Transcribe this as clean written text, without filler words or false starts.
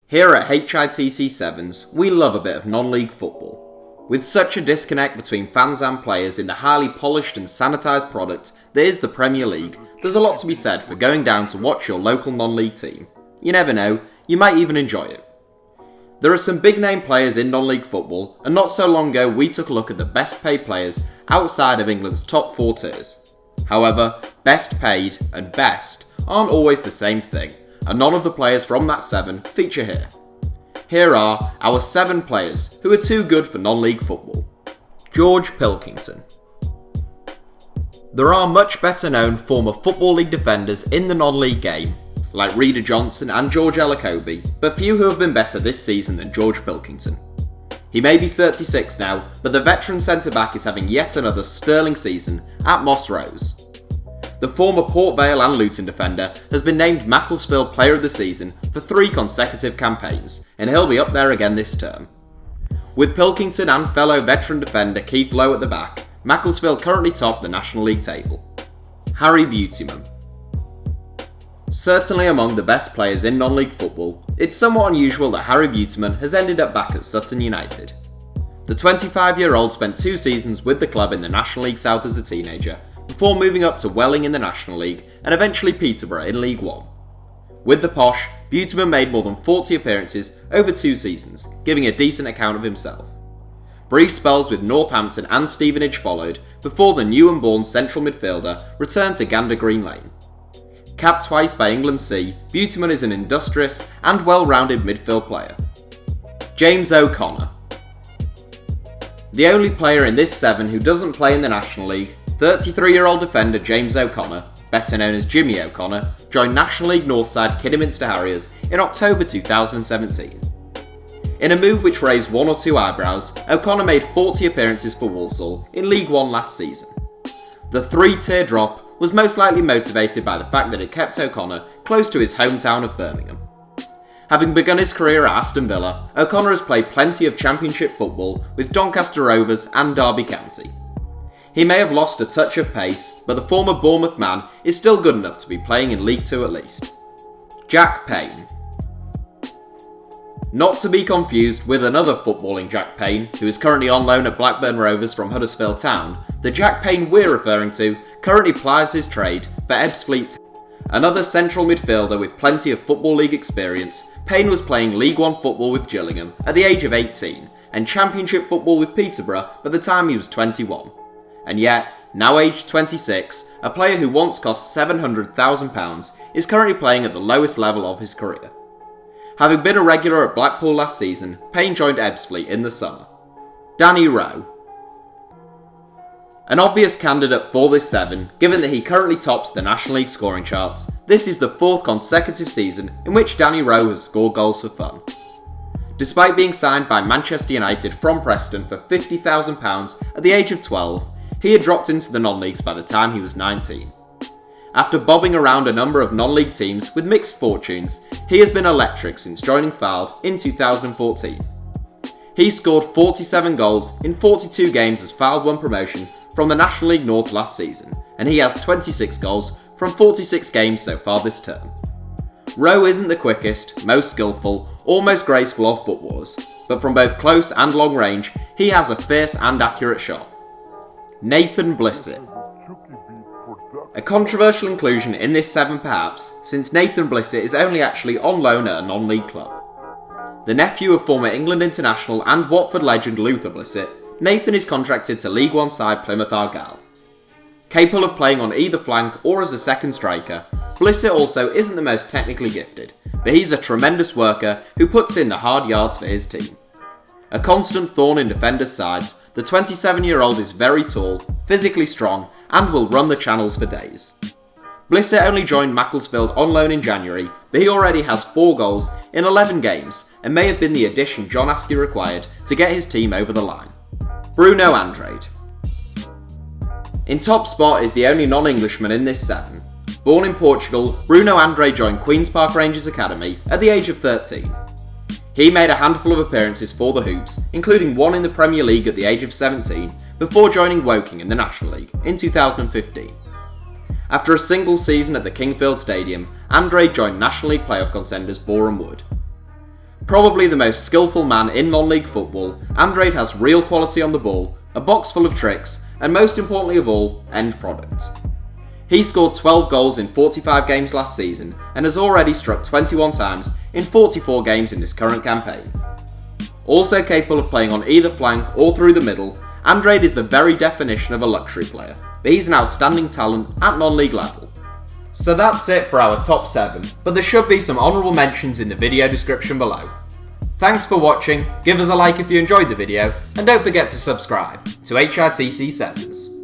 Here at HITC Sevens, we love a bit of non-league football. With such a disconnect between fans and players in the highly polished and sanitised product that is the Premier League, there's a lot to be said for going down to watch your local non-league team. You never know, you might even enjoy it. There are some big name players in non-league football, and not so long ago we took a look at the best paid players outside of England's top 4 tiers. However, best paid and best aren't always the same thing, and none of the players from that 7 feature here. Here are our 7 players who are too good for non-league football. George Pilkington. There are much better known former Football League defenders in the non-league game, like Reader Johnson and George Ellacobi, but few who have been better this season than George Pilkington. He may be 36 now, but the veteran centre-back is having yet another sterling season at Moss Rose. The former Port Vale and Luton defender has been named Macclesfield Player of the Season for 3 consecutive campaigns, and he'll be up there again this term. With Pilkington and fellow veteran defender Keith Lowe at the back, Macclesfield currently top the National League table. Harry Beautyman. Certainly among the best players in non-league football, it's somewhat unusual that Harry Beautyman has ended up back at Sutton United. The 25-year-old spent 2 seasons with the club in the National League South as a teenager, before moving up to Welling in the National League and eventually Peterborough in League One. With the Posh, Beautyman made more than 40 appearances over 2 seasons, giving a decent account of himself. Brief spells with Northampton and Stevenage followed before the new and born central midfielder returned to Gander Green Lane. Capped twice by England C, Beautyman is an industrious and well-rounded midfield player. James O'Connor. The only player in this 7 who doesn't play in the National League, 33-year-old defender James O'Connor, better known as Jimmy O'Connor, joined National League Northside Kidderminster Harriers in October 2017. In a move which raised 1 or 2 eyebrows, O'Connor made 40 appearances for Walsall in League One last season. The 3-tier drop was most likely motivated by the fact that it kept O'Connor close to his hometown of Birmingham. Having begun his career at Aston Villa, O'Connor has played plenty of Championship football with Doncaster Rovers and Derby County. He may have lost a touch of pace, but the former Bournemouth man is still good enough to be playing in League 2 at least. Jack Payne. Not to be confused with another footballing Jack Payne, who is currently on loan at Blackburn Rovers from Huddersfield Town, the Jack Payne we're referring to currently plies his trade for Ebbsfleet. Another central midfielder with plenty of Football League experience, Payne was playing League 1 football with Gillingham at the age of 18, and Championship football with Peterborough by the time he was 21. And yet, now aged 26, a player who once cost £700,000 is currently playing at the lowest level of his career. Having been a regular at Blackpool last season, Payne joined Ebbsfleet in the summer. Danny Rowe. An obvious candidate for this 7, given that he currently tops the National League scoring charts, this is the 4th consecutive season in which Danny Rowe has scored goals for fun. Despite being signed by Manchester United from Preston for £50,000 at the age of 12, he had dropped into the non-leagues by the time he was 19. After bobbing around a number of non-league teams with mixed fortunes, he has been electric since joining Fylde in 2014. He scored 47 goals in 42 games as Fylde won promotion from the National League North last season, and he has 26 goals from 46 games so far this term. Rowe isn't the quickest, most skillful, or most graceful of footballers, but from both close and long range, he has a fierce and accurate shot. Nathan Blissett. A controversial inclusion in this 7 perhaps, since Nathan Blissett is only actually on loan at a non-league club. The nephew of former England international and Watford legend Luther Blissett, Nathan is contracted to League One side Plymouth Argyle. Capable of playing on either flank or as a second striker, Blissett also isn't the most technically gifted, but he's a tremendous worker who puts in the hard yards for his team. A constant thorn in defenders' sides, the 27-year-old is very tall, physically strong, and will run the channels for days. Blissett only joined Macclesfield on loan in January, but he already has 4 goals in 11 games and may have been the addition John Askey required to get his team over the line. Bruno Andrade. In top spot is the only non-Englishman in this 7. Born in Portugal, Bruno Andrade joined Queen's Park Rangers Academy at the age of 13. He made a handful of appearances for the Hoops, including 1 in the Premier League at the age of 17, before joining Woking in the National League in 2015. After a single season at the Kingfield Stadium, Andrade joined National League playoff contenders Boreham Wood. Probably the most skillful man in non-league football, Andrade has real quality on the ball, a box full of tricks, and most importantly of all, end product. He scored 12 goals in 45 games last season and has already struck 21 times in 44 games in this current campaign. Also capable of playing on either flank or through the middle, Andrade is the very definition of a luxury player, but he's an outstanding talent at non-league level. So that's it for our top 7, but there should be some honourable mentions in the video description below. Thanks for watching, give us a like if you enjoyed the video, and don't forget to subscribe to HITC Sevens.